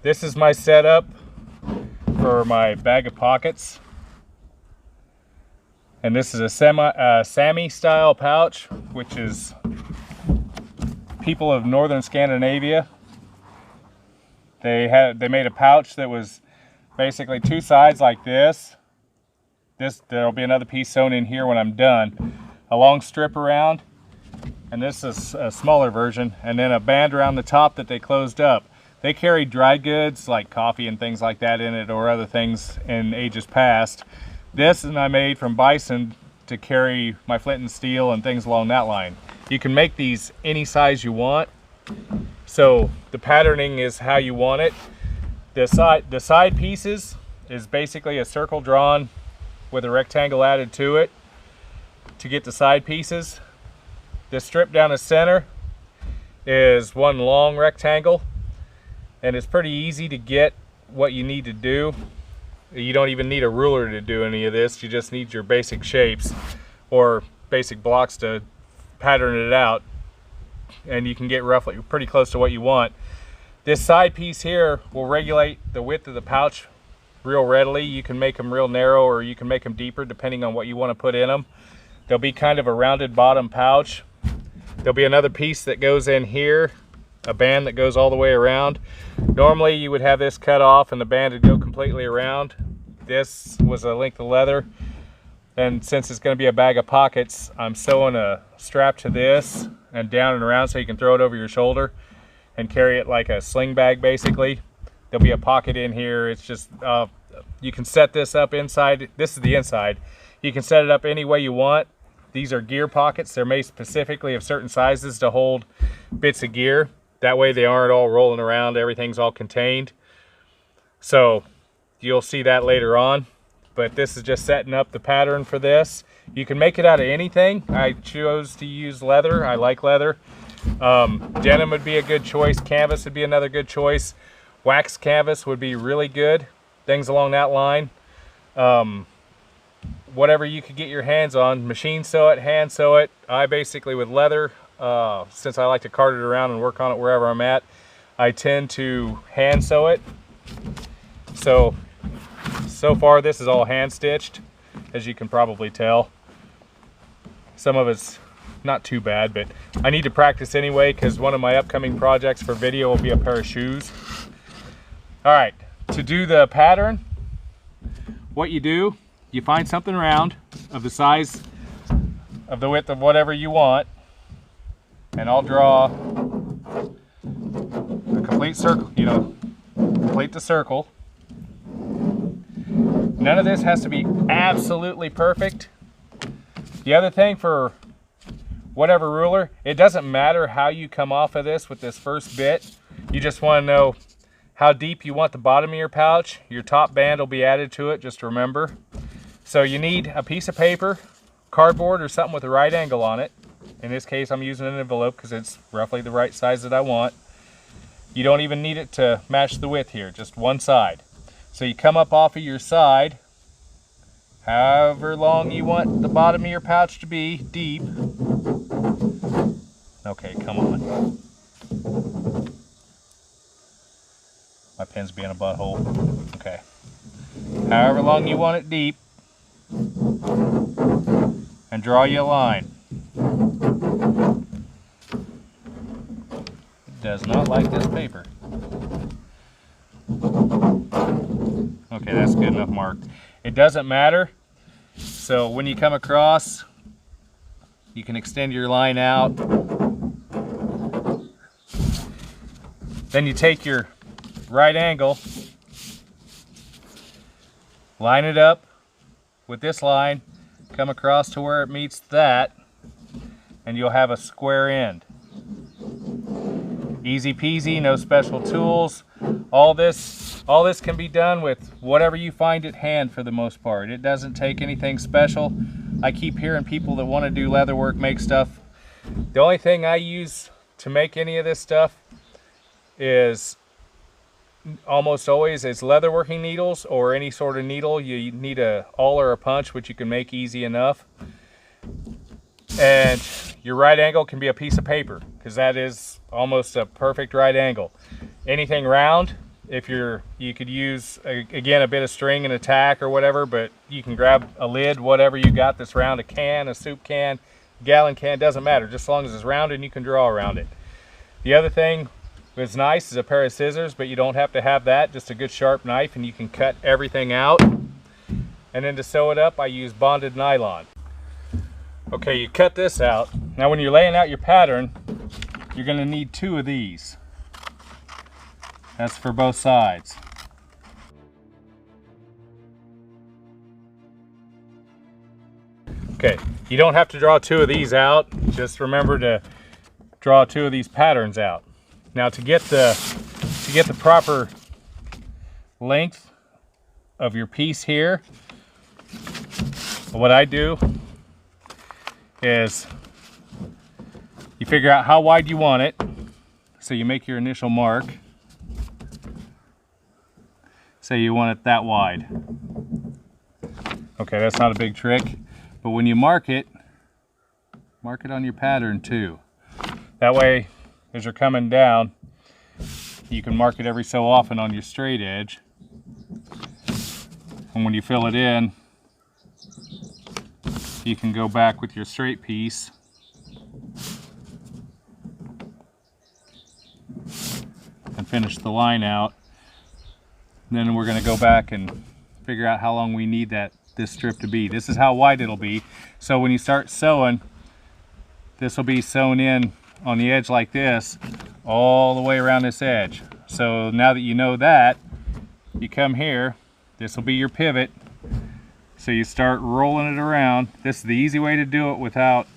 This is my setup for my bag of pockets. And this is a Sami style pouch, which is people of northern Scandinavia. They made a pouch that was basically two sides like this. There'll be another piece sewn in here when I'm done. A long strip around, and this is a smaller version, and then a band around the top that they closed up. They carried dry goods like coffee and things like that in it, or other things in ages past. This and I made from bison to carry my flint and steel and things along that line. You can make these any size you want, so the patterning is how you want it. The side pieces is basically a circle drawn with a rectangle added to it to get the side pieces. The strip down the center is one long rectangle, and it's pretty easy to get what you need to do. You don't even need a ruler to do any of this. You just need your basic shapes or basic blocks to pattern it out, and you can get roughly pretty close to what you want. This side piece here will regulate the width of the pouch real readily. You can make them real narrow, or you can make them deeper depending on what you want to put in them. There'll be kind of a rounded bottom pouch. There'll be another piece that goes in here, a band that goes all the way around. Normally you would have this cut off and the band would go completely around. This was a length of leather, and since it's going to be a bag of pockets, I'm sewing a strap to this and down and around so you can throw it over your shoulder and carry it like a sling bag basically. There'll be a pocket in here. It's just, you can set this up inside. This is the inside. You can set it up any way you want. These are gear pockets. They're made specifically of certain sizes to hold bits of gear. That way they aren't all rolling around. Everything's all contained. So you'll see that later on. But this is just setting up the pattern for this. You can make it out of anything. I chose to use leather. I like leather. Denim would be a good choice. Canvas would be another good choice. Wax canvas would be really good. Things along that line. Whatever you could get your hands on. Machine sew it, hand sew it. I basically, with leather, since I like to cart it around and work on it wherever I'm at, I tend to hand sew it. So far this is all hand stitched, as you can probably tell. Some of it's not too bad, but I need to practice anyway, because one of my upcoming projects for video will be a pair of shoes. All right, to do the pattern, what you do, you find something round of the size of the width of whatever you want, and I'll draw a complete circle, complete the circle. None of this has to be absolutely perfect. The other thing, for whatever ruler, it doesn't matter how you come off of this with this first bit. You just want to know how deep you want the bottom of your pouch. Your top band will be added to it, just remember. So you need a piece of paper, cardboard, or something with a right angle on it. In this case, I'm using an envelope because it's roughly the right size that I want. You don't even need it to match the width here, just one side. So you come up off of your side, however long you want the bottom of your pouch to be, deep. Okay, come on. My pen's being a butthole. Okay. However long you want it deep, and draw you a line. It does not like this paper. Okay, that's good enough marked. It doesn't matter. So when you come across, you can extend your line out. Then you take your right angle, line it up with this line, come across to where it meets that, and you'll have a square end. Easy peasy, no special tools. All this can be done with whatever you find at hand for the most part. It doesn't take anything special. I keep hearing people that want to do leather work make stuff. The only thing I use to make any of this stuff is almost always is leatherworking needles, or any sort of needle. You need a awl or a punch, which you can make easy enough. And your right angle can be a piece of paper, because that is almost a perfect right angle. Anything round, if you could use again a bit of string and a tack or whatever, but you can grab a lid, whatever you got that's round, a can, a soup can, gallon can, doesn't matter, just as long as it's round and you can draw around it. The other thing that's nice is a pair of scissors, but you don't have to have that, just a good sharp knife and you can cut everything out. And then to sew it up, I use bonded nylon. Okay, you cut this out. Now when you're laying out your pattern, you're going to need 2 of these. That's for both sides. Okay, you don't have to draw 2 of these out. Just remember to draw 2 of these patterns out. Now to get the proper length of your piece here, what I do is you figure out how wide you want it. So you make your initial mark. Say you want it that wide. Okay, that's not a big trick, but when you mark it on your pattern too. That way, as you're coming down, you can mark it every so often on your straight edge. And when you fill it in, you can go back with your straight piece and finish the line out. Then we're going to go back and figure out how long we need this strip to be. This is how wide it'll be. So when you start sewing, this will be sewn in on the edge like this, all the way around this edge. So now that you know that, you come here, this will be your pivot. So you start rolling it around. This is the easy way to do it without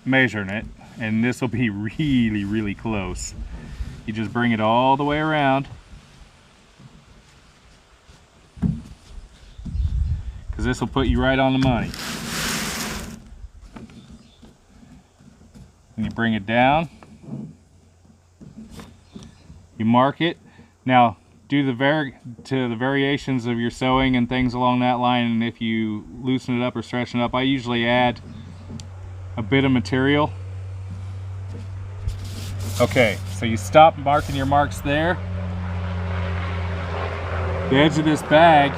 measuring it. And this will be really, really close. You just bring it all the way around. Because this will put you right on the money. And you bring it down. You mark it. Now do the variations of your sewing and things along that line, and if you loosen it up or stretchen it up, I usually add a bit of material. Okay, so you stop marking your marks there. The edge of this bag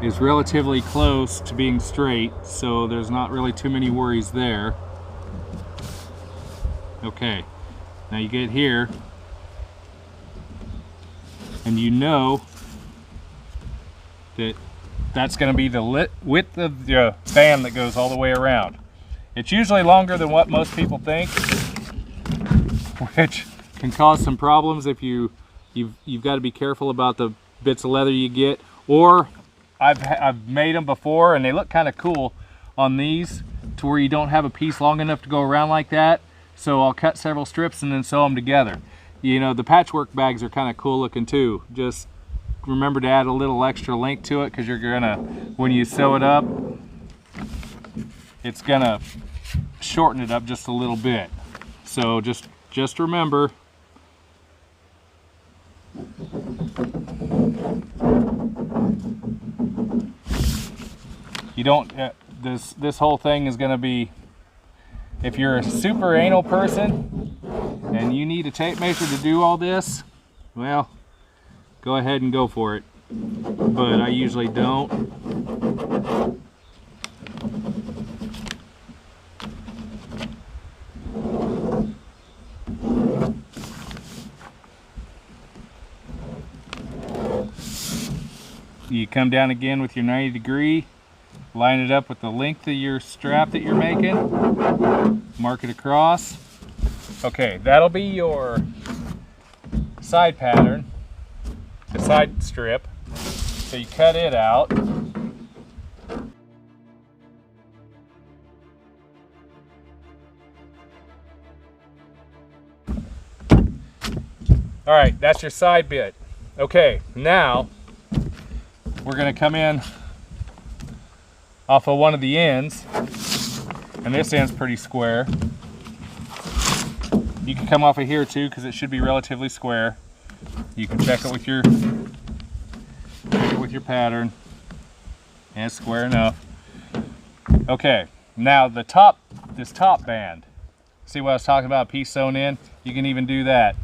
is relatively close to being straight, so there's not really too many worries there. Okay, now you get here, and you know that that's going to be the width of the band that goes all the way around. It's usually longer than what most people think, which can cause some problems if you've got to be careful about the bits of leather you get. Or I've made them before and they look kind of cool on these to where you don't have a piece long enough to go around like that. So I'll cut several strips and then sew them together. You know, the patchwork bags are kind of cool looking too. Just remember to add a little extra length to it, because you're gonna, when you sew it up, it's gonna shorten it up just a little bit. So just remember, you don't this whole thing is going to be, if you're a super anal person and you need a tape measure to do all this, well, go ahead and go for it, but I usually don't. You come down again with your 90°, line it up with the length of your strap that you're making, mark it across. Okay, that'll be your side pattern, the side strip. So you cut it out. All right, that's your side bit. Okay, now we're going to come in off of one of the ends, and this end's pretty square. You can come off of here too, because it should be relatively square. You can check it with your pattern, and it's square enough. Okay, now the top, this top band. See what I was talking about, piece sewn in? You can even do that.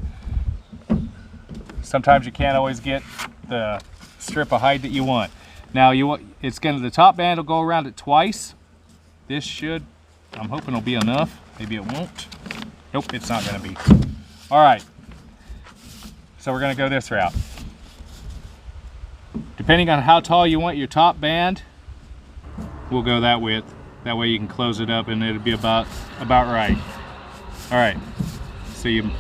sometimes you can't always get the strip of hide that you want. Now the top band will go around it twice. This should, I'm hoping it'll be enough. Maybe it won't. Nope, it's not gonna be. All right, so we're gonna go this route. Depending on how tall you want your top band, we'll go that width. That way you can close it up and it'll be about right. All right, so you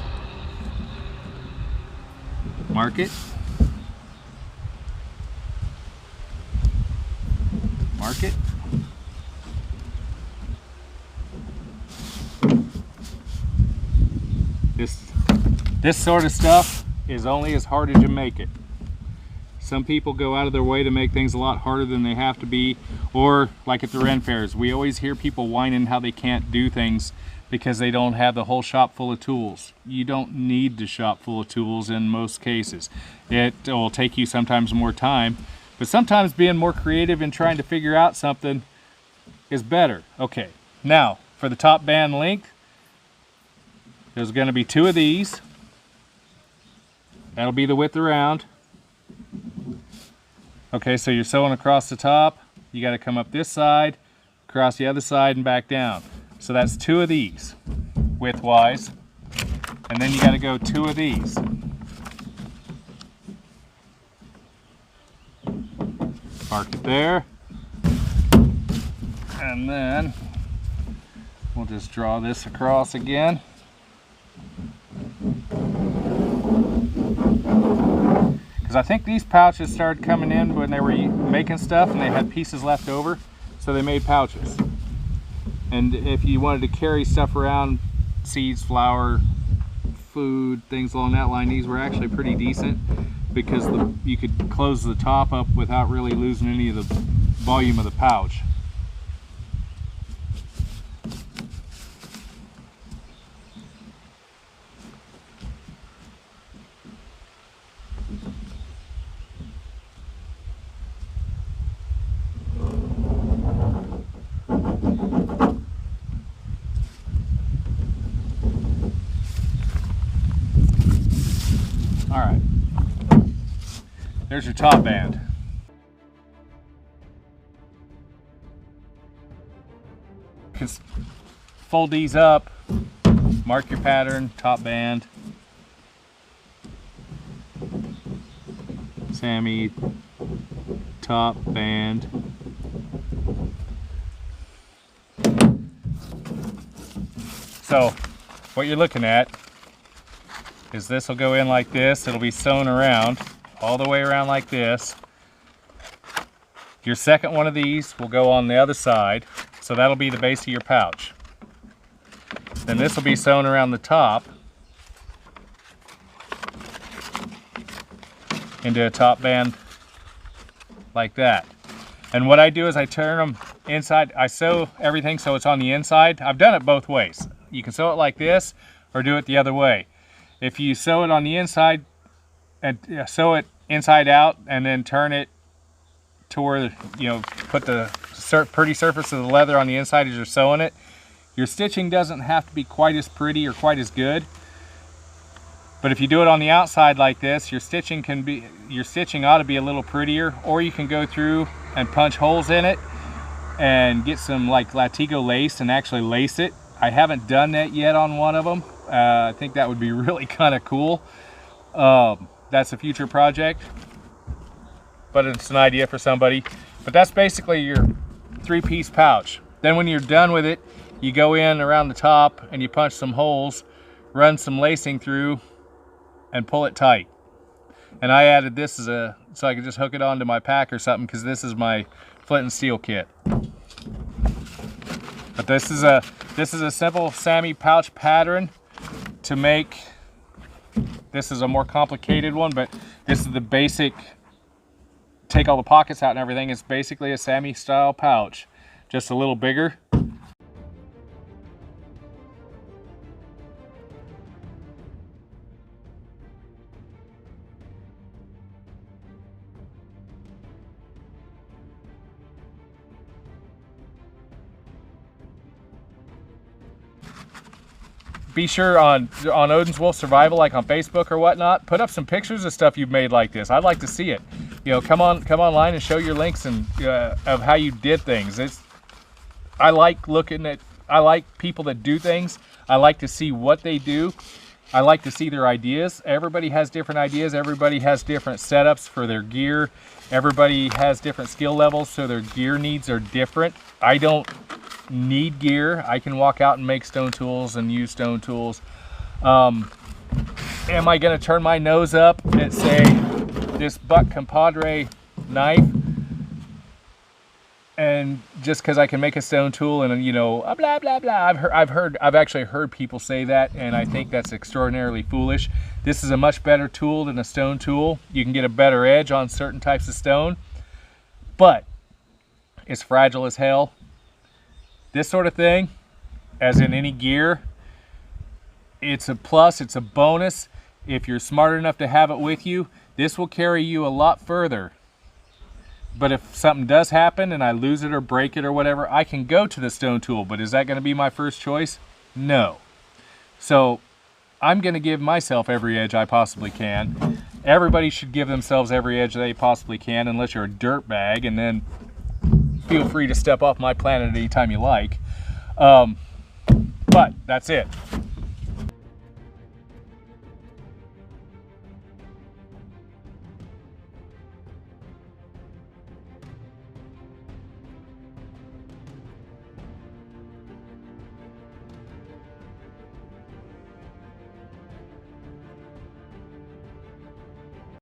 mark it. Mark it. This sort of stuff is only as hard as you make it. Some people go out of their way to make things a lot harder than they have to be, or like at the Ren fairs, we always hear people whining how they can't do things because they don't have the whole shop full of tools. You don't need the shop full of tools in most cases. It will take you sometimes more time, but sometimes being more creative and trying to figure out something is better. Okay, now for the top band length, there's going to be 2 of these. That'll be the width around. Okay, so you're sewing across the top. You got to come up this side, across the other side, and back down. So that's 2 of these, width-wise. And then you got to go 2 of these. Mark it there. And then we'll just draw this across again. Because I think these pouches started coming in when they were making stuff and they had pieces left over, so they made pouches. And if you wanted to carry stuff around, seeds, flour, food, things along that line, these were actually pretty decent because you could close the top up without really losing any of the volume of the pouch. All right, there's your top band. Just fold these up, mark your pattern, top band. Sami, top band. So what you're looking at is this will go in like this. It'll be sewn around, all the way around like this. Your second one of these will go on the other side, so that'll be the base of your pouch. Then this will be sewn around the top into a top band like that. And what I do is I turn them inside. I sew everything so it's on the inside. I've done it both ways. You can sew it like this or do it the other way. If you sew it on the inside and sew it inside out and then turn it to where, you know, put the pretty surface of the leather on the inside as you're sewing it, your stitching doesn't have to be quite as pretty or quite as good. But if you do it on the outside like this, your stitching ought to be a little prettier, or you can go through and punch holes in it and get some like Latigo lace and actually lace it. I haven't done that yet on one of them. I think that would be really kind of cool. That's a future project, but it's an idea for somebody. But that's basically your 3-piece pouch. Then when you're done with it, you go in around the top and you punch some holes, run some lacing through, and pull it tight. And I added this so I could just hook it onto my pack or something, because this is my flint and steel kit. But this is a simple Sami pouch pattern to make. This is a more complicated one, but this is the basic. Take all the pockets out and everything. It's basically a Sami style pouch, just a little bigger. be sure on Odin's Wolf Survival, like on Facebook or whatnot, put up some pictures of stuff you've made like this. I'd like to see it. You know, come online and show your links and of how you did things. I like looking at, I like people that do things. I like to see what they do. I like to see their ideas. Everybody has different ideas. Everybody has different setups for their gear. Everybody has different skill levels, so their gear needs are different. I don't need gear. I can walk out and make stone tools and use stone tools. Am I going to turn my nose up at, say, this Buck Compadre knife, and just because I can make a stone tool and, you know, blah blah blah? I've actually heard people say that, and I think that's extraordinarily foolish. This is a much better tool than a stone tool. You can get a better edge on certain types of stone, but it's fragile as hell. This sort of thing, as in any gear, it's a plus, it's a bonus. If you're smart enough to have it with you, this will carry you a lot further. But if something does happen and I lose it or break it or whatever, I can go to the stone tool. But is that going to be my first choice? No. So I'm going to give myself every edge I possibly can. Everybody should give themselves every edge they possibly can, unless you're a dirtbag, and then feel free to step off my planet anytime you like. But that's it.